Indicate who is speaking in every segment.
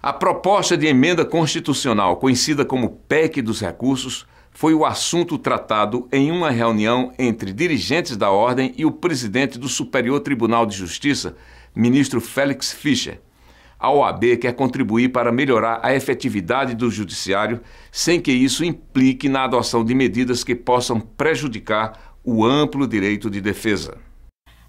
Speaker 1: A proposta de emenda constitucional, conhecida como PEC dos recursos, foi o assunto tratado em uma reunião entre dirigentes da Ordem e o presidente do Superior Tribunal de Justiça, ministro Félix Fischer. A OAB quer contribuir para melhorar a efetividade do judiciário, sem que isso implique na adoção de medidas que possam prejudicar o amplo direito de defesa.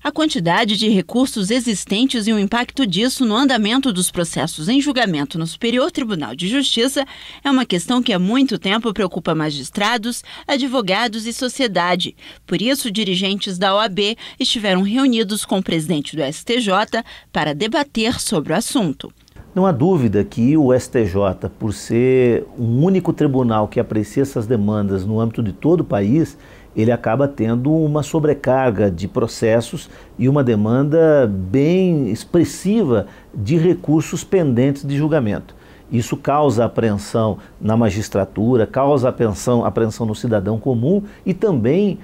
Speaker 2: A quantidade de recursos existentes e o impacto disso no andamento dos processos em julgamento no Superior Tribunal de Justiça é uma questão que há muito tempo preocupa magistrados, advogados e sociedade. Por isso, dirigentes da OAB estiveram reunidos com o presidente do STJ para debater sobre o assunto.
Speaker 3: Não há dúvida que o STJ, por ser um único tribunal que aprecia essas demandas no âmbito de todo o país, ele acaba tendo uma sobrecarga de processos e uma demanda bem expressiva de recursos pendentes de julgamento. Isso causa apreensão na magistratura, causa apreensão no cidadão comum e também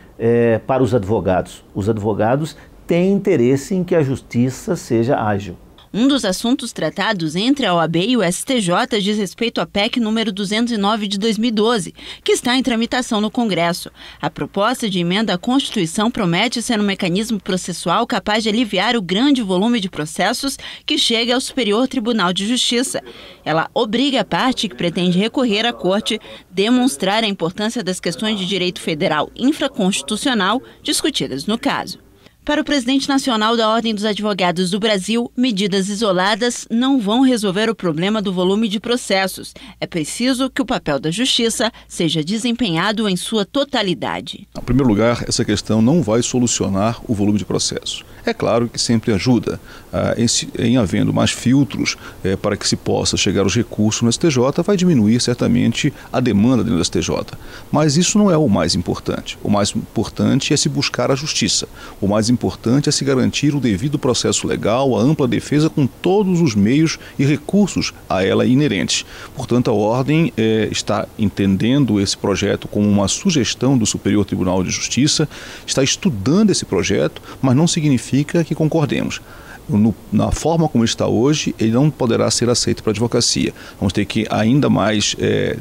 Speaker 3: para os advogados. Os advogados têm interesse em que a justiça seja ágil.
Speaker 2: Um dos assuntos tratados entre a OAB e o STJ diz respeito à PEC número 209 de 2012, que está em tramitação no Congresso. A proposta de emenda à Constituição promete ser um mecanismo processual capaz de aliviar o grande volume de processos que chega ao Superior Tribunal de Justiça. Ela obriga a parte que pretende recorrer à Corte a demonstrar a importância das questões de direito federal infraconstitucional discutidas no caso. Para o presidente nacional da Ordem dos Advogados do Brasil, medidas isoladas não vão resolver o problema do volume de processos. É preciso que o papel da Justiça seja desempenhado em sua totalidade.
Speaker 4: Em primeiro lugar, essa questão não vai solucionar o volume de processos. É claro que sempre ajuda em havendo mais filtros para que se possa chegar aos recursos no STJ, vai diminuir certamente a demanda dentro do STJ. Mas isso não é o mais importante. O mais importante é se buscar a justiça. O mais importante é se garantir o devido processo legal, a ampla defesa com todos os meios e recursos a ela inerentes. Portanto, a Ordem está entendendo esse projeto como uma sugestão do Superior Tribunal de Justiça, está estudando esse projeto, mas não significa que concordemos. Na forma como está hoje, ele não poderá ser aceito para a advocacia. Vamos ter que ainda mais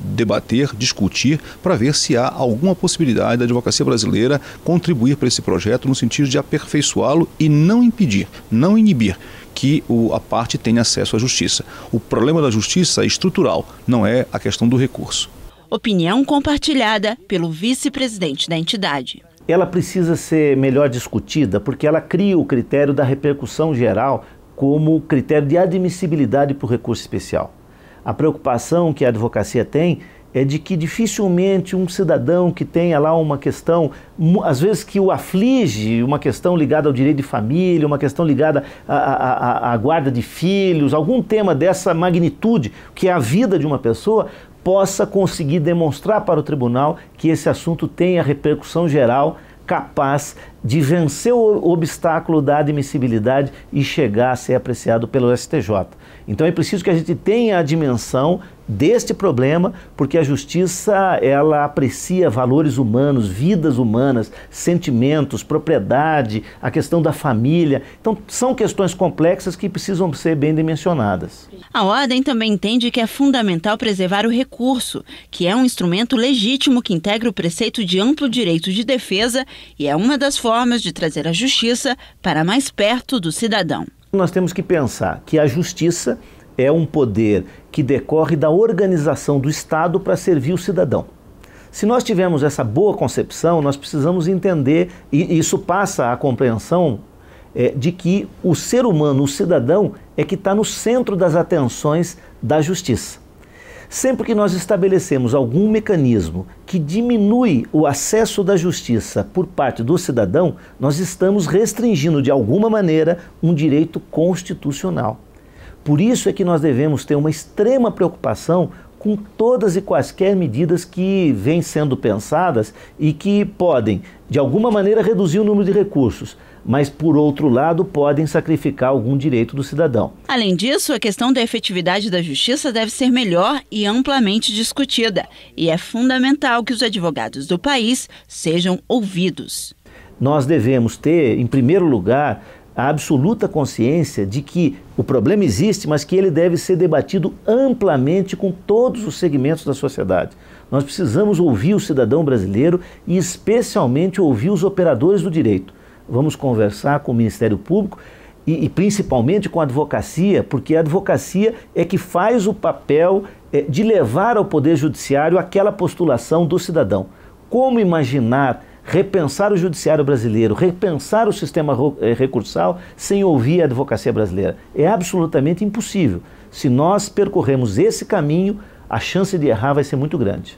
Speaker 4: debater, discutir, para ver se há alguma possibilidade da advocacia brasileira contribuir para esse projeto no sentido de aperfeiçoá-lo e não impedir, não inibir que a parte tenha acesso à justiça. O problema da justiça é estrutural, não é a questão do recurso.
Speaker 2: Opinião compartilhada pelo vice-presidente da entidade.
Speaker 3: Ela precisa ser melhor discutida porque ela cria o critério da repercussão geral como critério de admissibilidade para o recurso especial. A preocupação que a advocacia tem é de que dificilmente um cidadão que tenha lá uma questão, às vezes que o aflige, uma questão ligada ao direito de família, uma questão ligada à guarda de filhos, algum tema dessa magnitude, que é a vida de uma pessoa, possa conseguir demonstrar para o tribunal que esse assunto tem a repercussão geral capaz de vencer o obstáculo da admissibilidade e chegar a ser apreciado pelo STJ. Então é preciso que a gente tenha a dimensão deste problema, porque a justiça ela aprecia valores humanos, vidas humanas, sentimentos, propriedade, a questão da família. Então são questões complexas que precisam ser bem dimensionadas.
Speaker 2: A Ordem também entende que é fundamental preservar o recurso, que é um instrumento legítimo que integra o preceito de amplo direito de defesa e é uma das formas de trazer a justiça para mais perto do cidadão.
Speaker 3: Nós temos que pensar que a justiça é um poder que decorre da organização do Estado para servir o cidadão. Se nós tivermos essa boa concepção, nós precisamos entender, e isso passa a compreensão de que o ser humano, o cidadão, é que está no centro das atenções da justiça. Sempre que nós estabelecemos algum mecanismo que diminui o acesso da justiça por parte do cidadão, nós estamos restringindo de alguma maneira um direito constitucional. Por isso é que nós devemos ter uma extrema preocupação com todas e quaisquer medidas que vêm sendo pensadas e que podem, de alguma maneira, reduzir o número de recursos, mas, por outro lado, podem sacrificar algum direito do cidadão.
Speaker 2: Além disso, a questão da efetividade da justiça deve ser melhor e amplamente discutida, e é fundamental que os advogados do país sejam ouvidos.
Speaker 3: Nós devemos ter, em primeiro lugar, a absoluta consciência de que o problema existe, mas que ele deve ser debatido amplamente com todos os segmentos da sociedade. Nós precisamos ouvir o cidadão brasileiro e especialmente ouvir os operadores do direito. Vamos conversar com o Ministério Público e principalmente com a advocacia, porque a advocacia é que faz o papel de levar ao Poder Judiciário aquela postulação do cidadão. Como imaginar repensar o judiciário brasileiro, repensar o sistema recursal sem ouvir a advocacia brasileira? É absolutamente impossível. Se nós percorrermos esse caminho, a chance de errar vai ser muito grande.